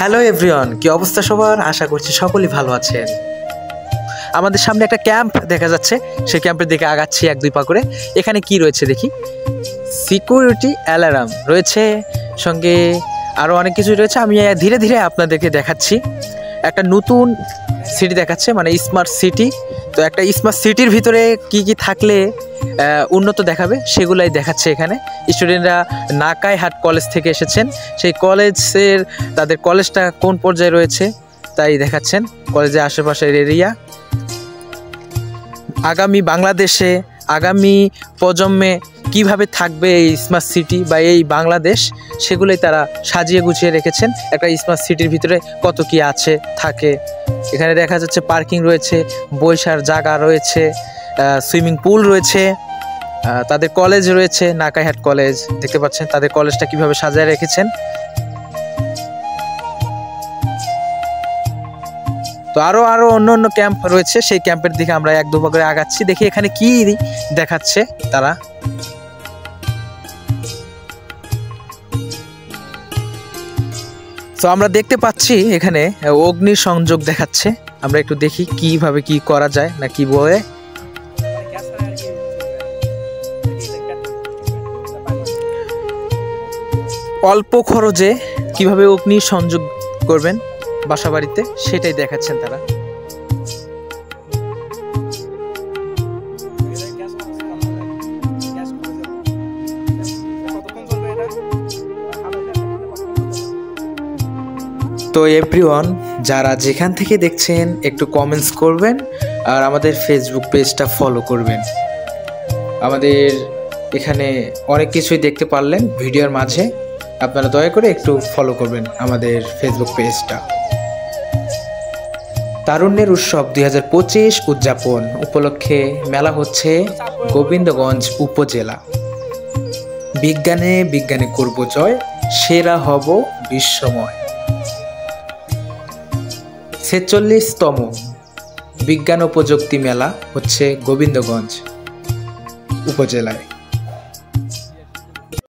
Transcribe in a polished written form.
Hello everyone, কি অবস্থা সবার? আশা করছি সকলেই ভালো আছেন। আমাদের সামনে একটা ক্যাম্প দেখা যাচ্ছে, সেই ক্যাম্পের দিকে আগাচ্ছি এক দুই পা করে। এখানে কি রয়েছে দেখি। সিকিউরিটি অ্যালার্ম রয়েছে, সঙ্গে আরও অনেক কিছু রয়েছে। আমি ধীরে ধীরে আপনাদেরকে দেখাচ্ছি। একটা নতুন সিটি দেখাচ্ছে, মানে স্মার্ট সিটি। তো একটা স্মার্ট সিটির ভিতরে কি কি থাকলে উন্নত দেখাবে সেগুলাই দেখাচ্ছে এখানে। স্টুডেন্টরা নাকাইহাট কলেজ থেকে এসেছেন, সেই কলেজের তাদের কলেজটা কোন পর্যায়ে রয়েছে তাই দেখাচ্ছেন। কলেজের আশেপাশের এরিয়া, আগামী বাংলাদেশে আগামী প্রজন্মে কিভাবে থাকবে এই স্মার্ট সিটি বা এই বাংলাদেশ, সেগুলোই তারা সাজিয়ে গুছিয়ে রেখেছেন। একটা স্মার্ট সিটির ভিতরে কত কি আছে থাকে। এখানে দেখা যাচ্ছে পার্কিং রয়েছে, বসার জায়গা রয়েছে, সুইমিং পুল রয়েছে, তাদের কলেজ রয়েছে, নাকাইহাট কলেজ দেখতে পাচ্ছেন। তাদের কলেজটা কিভাবে সাজিয়ে রেখেছেন। তো আরও অন্য অন্য ক্যাম্প রয়েছে, সেই ক্যাম্পের দিকে আমরা এক দুপা করে আগাচ্ছি। দেখি এখানে কি দেখাচ্ছে তারা। তো আমরা দেখতে পাচ্ছি এখানে অগ্নি সংযোগ দেখাচ্ছে। আমরা একটু দেখি কিভাবে কি করা যায় না কি বলে। অল্প খরচে কিভাবে অগ্নি সংযোগ করবেন বাসা বাড়িতে, সেটাই দেখাচ্ছেন তারা। তো এভরিওয়ান, যারা যেখান থেকে দেখছেন একটু কমেন্টস করবেন আর আমাদের ফেসবুক পেজটা ফলো করবেন। আমাদের এখানে অনেক কিছুই দেখতে পারলেন ভিডিওর মাঝে। আপনারা দয়া করে একটু ফলো করবেন আমাদের ফেসবুক পেজটা। তারুণ্যের উৎসব 2025 উদযাপন উপলক্ষে মেলা হচ্ছে গোবিন্দগঞ্জ উপজেলা। বিজ্ঞানে করব জয়, সেরা হব বিশ্বময়। 46তম বিজ্ঞান ও প্রযুক্তি মেলা হচ্ছে গোবিন্দগঞ্জ উপজেলায়।